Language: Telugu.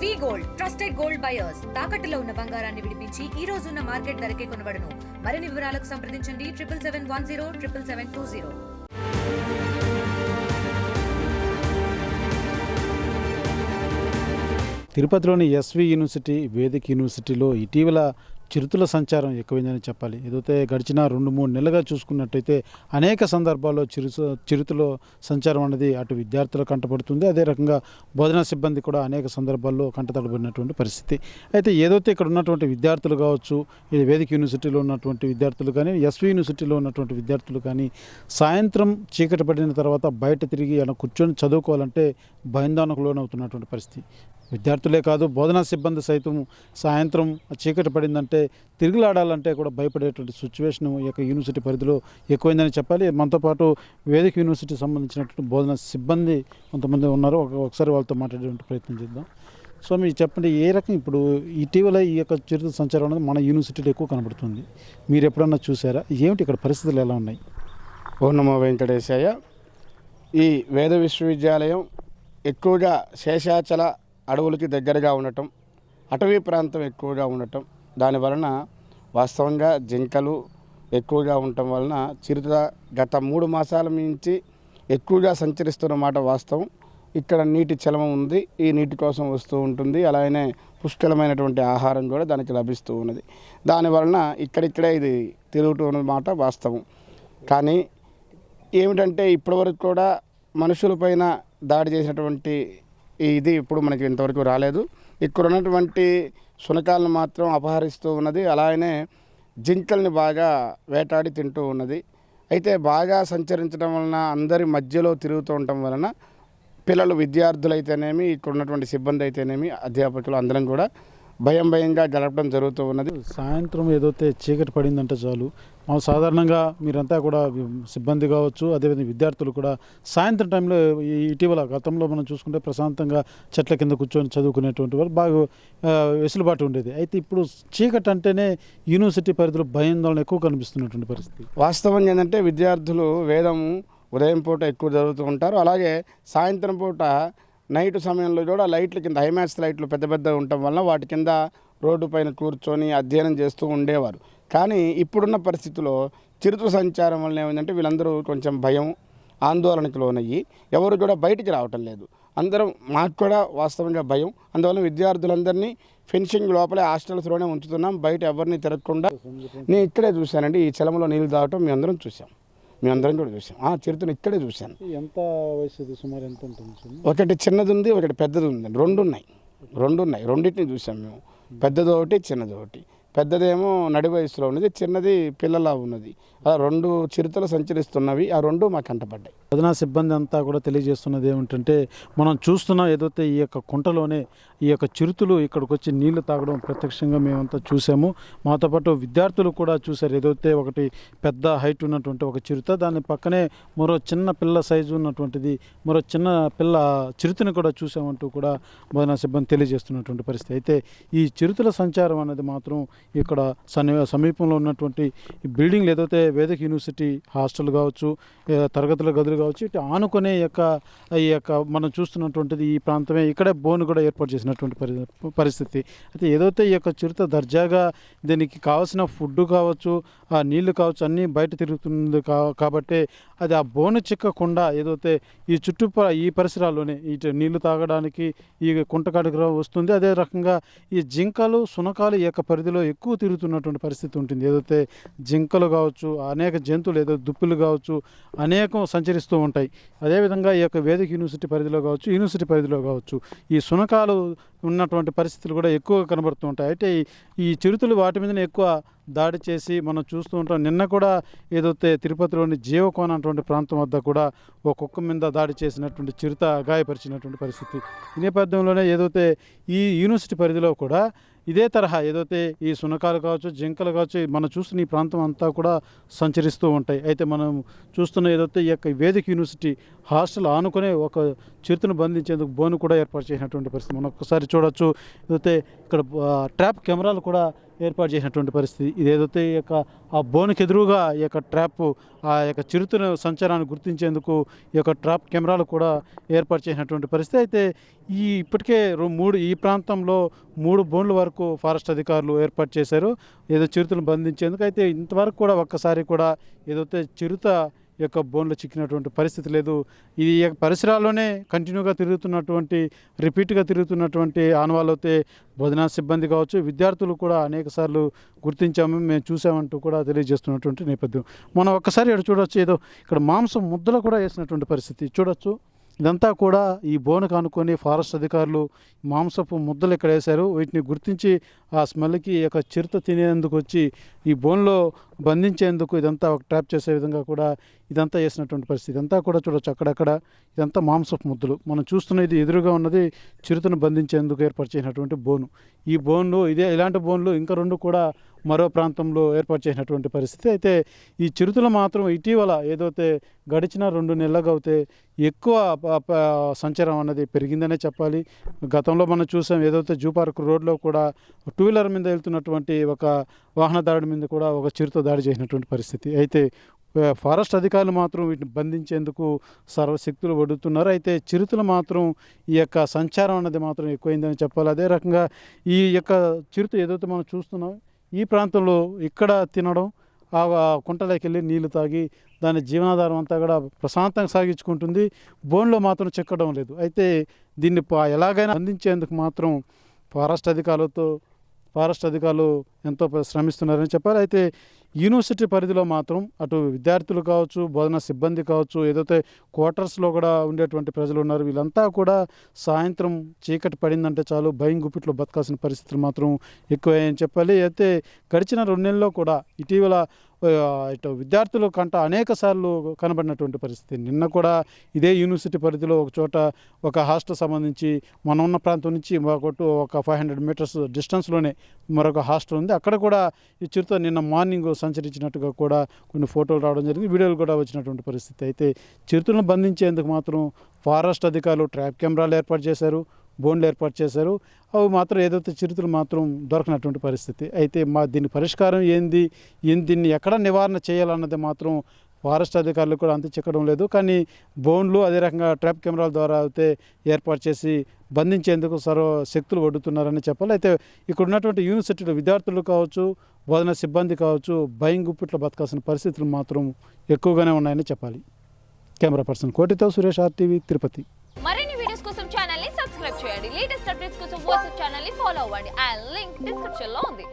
వి గోల్డ్ ట్రస్టెడ్ గోల్డ్ బయర్స్ తాకట్టులో ఉన్న బంగారాన్ని విడిపించి ఈ రోజు ఉన్న మార్కెట్ ధరకే కొనబడును. మరిన్ని వివరాలకు సంప్రదించండి 7771077720. తిరుపతిలోని ఎస్వి యూనివర్సిటీ వేదిక యూనివర్సిటీలో ఇటీవల చిరుతల సంచారం ఎక్కువైందని చెప్పాలి. ఏదైతే గడిచిన 2-3 నెలలుగా చూసుకున్నట్టయితే అనేక సందర్భాల్లో చిరుతల సంచారం అనేది అటు విద్యార్థులు కంటపడుతుంది. అదే రకంగా బోధనా సిబ్బంది కూడా అనేక సందర్భాల్లో కంటతడబడినటువంటి పరిస్థితి. అయితే ఏదైతే ఇక్కడ ఉన్నటువంటి విద్యార్థులు కావచ్చు, ఇది వేదిక యూనివర్సిటీలో ఉన్నటువంటి విద్యార్థులు కానీ, ఎస్వి యూనివర్సిటీలో ఉన్నటువంటి విద్యార్థులు కానీ సాయంత్రం చీకటి పడిన తర్వాత బయట తిరిగి అలా కూర్చొని చదువుకోవాలంటే భయాందోళనకు లోనవుతున్నటువంటి పరిస్థితి. విద్యార్థులే కాదు, బోధనా సిబ్బంది సైతం సాయంత్రం చీకటి పడిందంటే తిరుగులాడాలంటే కూడా భయపడేటువంటి సిచ్యువేషన్ ఈ యొక్క యూనివర్సిటీ పరిధిలో ఎక్కువైందని చెప్పాలి. మనతో పాటు వేదిక యూనివర్సిటీకి సంబంధించినటువంటి బోధనా సిబ్బంది కొంతమంది ఉన్నారు. ఒకసారి వాళ్ళతో మాట్లాడే ప్రయత్నం చేద్దాం. సో మీరు చెప్పండి, ఏ రకం ఇప్పుడు ఇటీవల ఈ యొక్క చిరుత సంచారం అనేది మన యూనివర్సిటీలో ఎక్కువ కనబడుతుంది. మీరు ఎప్పుడన్నా చూసారా? ఏమిటి ఇక్కడ పరిస్థితులు ఎలా ఉన్నాయి? ఓం నమో వెంకటేశాయ. ఈ వేద విశ్వవిద్యాలయం ఎక్కువగా శేషాచల అడవులకి దగ్గరగా ఉండటం, అటవీ ప్రాంతం ఎక్కువగా ఉండటం, దానివలన వాస్తవంగా జింకలు ఎక్కువగా ఉండటం వలన చిరుత గత 3 మాసాల నుంచి ఎక్కువగా సంచరిస్తున్నమాట వాస్తవం. ఇక్కడ నీటి చలనం ఉంది, ఈ నీటి కోసం వస్తూ ఉంటుంది. అలాగనే పుష్కలమైనటువంటి ఆహారం కూడా దానికి లభిస్తూ ఉన్నది. దానివలన ఇక్కడిక్కడే ఇది తిరుగుతూ ఉన్నమాట వాస్తవం. కానీ ఏమిటంటే ఇప్పటివరకు కూడా మనుషులపైన దాడి చేసినటువంటి ఇది ఇప్పుడు మనకి ఇంతవరకు రాలేదు. ఇక్కడ ఉన్నటువంటి శునకాలను మాత్రం అపహరిస్తూ ఉన్నది. అలాగనే జింకల్ని బాగా వేటాడి తింటూ ఉన్నది. అయితే బాగా సంచరించడం వలన అందరి మధ్యలో తిరుగుతూ ఉండటం వలన పిల్లలు, విద్యార్థులైతేనేమి, ఇక్కడ ఉన్నటువంటి సిబ్బంది అయితేనేమి, అధ్యాపకులు అందరం కూడా భయంగా గడపడం జరుగుతూ ఉన్నది. సాయంత్రం ఏదైతే చీకటి పడిందంటే చాలు, సాధారణంగా మీరంతా కూడా సిబ్బంది కావచ్చు, అదేవిధంగా విద్యార్థులు కూడా సాయంత్రం టైంలో ఇటీవల గతంలో మనం చూసుకుంటే ప్రశాంతంగా చెట్ల కింద కూర్చొని చదువుకునేటువంటి వాళ్ళు బాగా వెసులుబాటు ఉండేది. అయితే ఇప్పుడు చీకటి అంటేనే యూనివర్సిటీ పరిధిలో భయాందోళన ఎక్కువ కనిపిస్తున్నటువంటి పరిస్థితి. వాస్తవం ఏంటంటే విద్యార్థులు వేదం ఉదయం పూట ఎక్కువ చదువుతూ ఉంటారు. అలాగే సాయంత్రం పూట నైట్ సమయంలో కూడా లైట్ల కింద, హైమాక్స్ లైట్లు పెద్ద ఉండటం వల్ల వాటి కింద రోడ్డు పైన కూర్చొని అధ్యయనం చేస్తూ ఉండేవారు. కానీ ఇప్పుడున్న పరిస్థితిలో చిరుత సంచారం వల్ల ఏమైందంటే వీళ్ళందరూ కొంచెం భయం, ఆందోళనకు లోనయ్యి ఎవరు కూడా బయటికి రావటం లేదు. అందరం, మాకు కూడా వాస్తవంగా భయం. అందువల్ల విద్యార్థులందరినీ ఫెన్సింగ్ లోపలే హాస్టల్స్లోనే ఉంచుతున్నాం, బయట ఎవరిని తిరగకుండా. నేను ఇక్కడే చూశానండి, ఈ చలంలో నీళ్ళు తాగటం మేమందరం చూసాం. కూడా చూసాం. చిరుతను ఇక్కడే చూశాను. ఎంత వయసు సుమారు ఎంత ఉంటుంది? ఒకటి చిన్నది ఉంది, ఒకటి పెద్దది ఉంది. రెండు ఉన్నాయి. రెండింటిని చూసాం మేము. పెద్దది ఒకటి, చిన్నది ఒకటి. పెద్దదేమో నడి వయసులో ఉన్నది, చిన్నది పిల్లలా ఉన్నది. అలా 2 చిరుతలు సంచరిస్తున్నవి. ఆ 2 మాకు కంటపడ్డాయి. బోధనా సిబ్బంది అంతా కూడా తెలియజేస్తున్నది ఏమిటంటే, మనం చూస్తున్నాం ఏదైతే ఈ యొక్క కుంటలోనే ఈ యొక్క చిరుతలు ఇక్కడికి వచ్చి నీళ్లు తాగడం ప్రత్యక్షంగా మేమంతా చూసాము. మాతో పాటు విద్యార్థులు కూడా చూశారు. ఏదైతే ఒకటి పెద్ద హైట్ ఉన్నటువంటి ఒక చిరుత, దాని పక్కనే మరో చిన్న పిల్ల సైజు ఉన్నటువంటిది మరో చిన్న పిల్ల చిరుతని కూడా చూసామంటూ కూడా బోధనా సిబ్బంది తెలియజేస్తున్నటువంటి పరిస్థితి. అయితే ఈ చిరుతల సంచారం అనేది మాత్రం ఇక్కడ సమీపంలో ఉన్నటువంటి ఈ బిల్డింగ్లు ఏదైతే వేదిక యూనివర్సిటీ హాస్టల్ కావచ్చు, తరగతుల గదులు కావచ్చు, ఇటు ఆనుకునే ఈ యొక్క మనం చూస్తున్నటువంటిది ఈ ప్రాంతమే. ఇక్కడే బోన్ కూడా ఏర్పాటు చేసినటువంటి పరిస్థితి. అయితే ఏదైతే ఈ యొక్క చిరుత దర్జాగా దీనికి కావాల్సిన ఫుడ్ కావచ్చు, ఆ నీళ్లు కావచ్చు, అన్నీ బయట తిరుగుతుంది కాబట్టి అది ఆ బోను చిక్కకుండా ఏదైతే ఈ పరిసరాల్లోనే ఇటు నీళ్లు తాగడానికి ఈ కుంటకాడికి వస్తుంది. అదే రకంగా ఈ జింకలు, శునకాలు ఈ యొక్క పరిధిలో ఎక్కువ తిరుగుతున్నటువంటి పరిస్థితి ఉంటుంది. ఏదైతే జింకలు కావచ్చు, అనేక జంతువులు, ఏదో దుప్పులు కావచ్చు, అనేకం సంచరిస్తూ ఉంటాయి. అదేవిధంగా ఈ యొక్క వేదిక యూనివర్సిటీ పరిధిలో కావచ్చు ఈ శునకాలు ఉన్నటువంటి పరిస్థితులు కూడా ఎక్కువగా కనబడుతూ ఉంటాయి. అయితే ఈ చిరుతలు వాటి మీదనే ఎక్కువ దాడి చేసి మనం చూస్తూ ఉంటాం. నిన్న కూడా ఏదైతే తిరుపతిలోని జీవకోన అటువంటి ప్రాంతం వద్ద కూడా ఒక కుక్క మీద దాడి చేసినటువంటి చిరుత గాయపరిచినటువంటి పరిస్థితి. ఈ నేపథ్యంలోనే ఏదైతే ఈ యూనివర్సిటీ పరిధిలో కూడా ఇదే తరహా ఏదైతే ఈ శునకాలు కావచ్చు, జింకలు కావచ్చు, మనం చూస్తున్న ఈ ప్రాంతం అంతా కూడా సంచరిస్తూ ఉంటాయి. అయితే మనం చూస్తున్న ఏదైతే ఈ యొక్క వేదిక యూనివర్సిటీ హాస్టల్ ఆనుకునే ఒక చిరుతను బంధించేందుకు బోను కూడా ఏర్పాటు చేసినటువంటి పరిస్థితి మనం ఒక్కసారి చూడొచ్చు. ఏదైతే ఇక్కడ ట్రాప్ కెమెరాలు కూడా ఏర్పాటు చేసినటువంటి పరిస్థితి. ఇది ఏదైతే ఈ యొక్క ఆ బోనుకి ఎదురుగా ఈ యొక్క ట్రాప్ ఆ యొక్క చిరుతను సంచారాన్ని గుర్తించేందుకు ఈ యొక్క ట్రాప్ కెమెరాలు కూడా ఏర్పాటు చేసినటువంటి పరిస్థితి. అయితే ఇప్పటికే ఈ ప్రాంతంలో 3 బోన్ల వరకు ఫారెస్ట్ అధికారులు ఏర్పాటు చేశారు ఏదో చిరుతను బంధించేందుకు. అయితే ఇంతవరకు కూడా ఒక్కసారి కూడా ఏదైతే చిరుత యొక్క బోన్లో చిక్కినటువంటి పరిస్థితి లేదు. ఇది పరిసరాల్లోనే కంటిన్యూగా రిపీట్గా తిరుగుతున్నటువంటి ఆనవాళ్ళు అయితే బోధనా సిబ్బంది కావచ్చు, విద్యార్థులు కూడా అనేకసార్లు గుర్తించాము, మేము చూసామంటూ కూడా తెలియజేస్తున్నటువంటి నేపథ్యం. మనం ఒక్కసారి ఇక్కడ చూడొచ్చు. ఏదో ఇక్కడ మాంసం ముద్దలు కూడా వేసినటువంటి పరిస్థితి చూడొచ్చు. ఇదంతా కూడా ఈ బోనుకు అనుకొని ఫారెస్ట్ అధికారులు మాంసపు ముద్దలు ఇక్కడ వేశారు. వీటిని గుర్తించి ఆ స్మెల్కి ఈ యొక్క చిరుత తినేందుకు వచ్చి ఈ బోన్లో బంధించేందుకు ఇదంతా ఒక ట్రాప్ చేసే విధంగా కూడా ఇదంతా చేసినటువంటి పరిస్థితి. ఇదంతా కూడా చూడొచ్చు అక్కడక్కడ ఇదంతా మాంసపు ముద్దలు. మనం చూస్తున్నది ఎదురుగా ఉన్నది చిరుతను బంధించేందుకు ఏర్పాటు చేసినటువంటి బోను. ఈ బోన్లు ఇలాంటి బోన్లు ఇంకా 2 కూడా మరో ప్రాంతంలో ఏర్పాటు చేసినటువంటి పరిస్థితి. అయితే ఈ చిరుతలు మాత్రం ఇటీవల ఏదైతే గడిచిన 2 నెలలుగా అయితే ఎక్కువ సంచారం అన్నది పెరిగిందనే చెప్పాలి. గతంలో మనం చూసాం ఏదైతే జూ పార్క్ రోడ్లో కూడా 2 వీలర్ మీద వెళ్తున్నటువంటి ఒక వాహనదారుడి మీద కూడా ఒక చిరుత దాడి చేసినటువంటి పరిస్థితి. అయితే ఫారెస్ట్ అధికారులు మాత్రం వీటిని బంధించేందుకు సర్వశక్తులు వడుతున్నారు. అయితే చిరుతలు మాత్రం ఈ యొక్క సంచారం అన్నది మాత్రం ఎక్కువైందని చెప్పాలి. అదే రకంగా ఈ యొక్క చిరుత ఏదైతే మనం చూస్తున్నాం ఈ ప్రాంతంలో ఇక్కడ తినడం, ఆ కుంటలోకి వెళ్ళి నీళ్లు తాగి దాని జీవనాధారం అంతా కూడా ప్రశాంతంగా సాగించుకుంటుంది. బోన్లో మాత్రం చిక్కడం లేదు. అయితే దీన్ని ఎలాగైనా అందించేందుకు మాత్రం ఫారెస్ట్ అధికారులు ఎంతో శ్రమిస్తున్నారని చెప్పాలి. అయితే యూనివర్సిటీ పరిధిలో మాత్రం అటు విద్యార్థులు కావచ్చు, బోధనా సిబ్బంది కావచ్చు, ఏదైతే క్వార్టర్స్లో కూడా ఉండేటువంటి ప్రజలు ఉన్నారు, వీళ్ళంతా కూడా సాయంత్రం చీకటి పడిందంటే చాలు భయం గుప్పిట్లో బతకాల్సిన పరిస్థితులు మాత్రం ఎక్కువని చెప్పాలి. అయితే గడిచిన 2 నెలల్లో కూడా ఇటీవల ఇటు విద్యార్థుల కంట అనేక సార్లు కనబడినటువంటి పరిస్థితి. నిన్న కూడా ఇదే యూనివర్సిటీ పరిధిలో ఒక చోట ఒక హాస్టల్ సంబంధించి మనం ఉన్న ప్రాంతం నుంచి ఒక 500 మీటర్స్ డిస్టెన్స్లోనే మరొక హాస్టల్ ఉంది. అక్కడ కూడా ఈ చిరుత నిన్న మార్నింగ్ సంచరించినట్టుగా కూడా కొన్ని ఫోటోలు రావడం జరిగింది, వీడియోలు కూడా వచ్చినటువంటి పరిస్థితి. అయితే చిరుతలను బంధించేందుకు మాత్రం ఫారెస్ట్ అధికారులు ట్రాప్ కెమెరాలు ఏర్పాటు చేశారు, బోన్లు ఏర్పాటు చేశారు. అవి మాత్రం ఏదైతే చిరుతలు మాత్రం దొరకనటువంటి పరిస్థితి. అయితే దీని పరిష్కారం దీన్ని ఎక్కడ నివారణ చేయాలన్నది మాత్రం ఫారెస్ట్ అధికారులు కూడా అంత చిక్కడం లేదు. కానీ బోన్లు అదే రకంగా ట్రాప్ కెమెరాల ద్వారా అయితే ఏర్పాటు చేసి బంధించేందుకు శక్తులు వడ్డుతున్నారని చెప్పాలి. అయితే ఇక్కడ ఉన్నటువంటి యూనివర్సిటీలో విద్యార్థులు కావచ్చు, బోధనా సిబ్బంది కావచ్చు, భయం గుప్పిట్లో బతకాల్సిన పరిస్థితులు మాత్రం ఎక్కువగానే ఉన్నాయని చెప్పాలి. కెమెరా పర్సన్ కోటితో సురేష్, RTV, తిరుపతి. మరిన్ని వీడియోస్ కోసం ఛానల్ ని సబ్స్క్రైబ్ చేయండి. లేటెస్ట్ అప్డేట్స్ కోసం వాట్సాప్ ఛానల్ ని ఫాలో అవ్వండి. ఆ లింక్ డిస్క్రిప్షన్ లో ఉంది.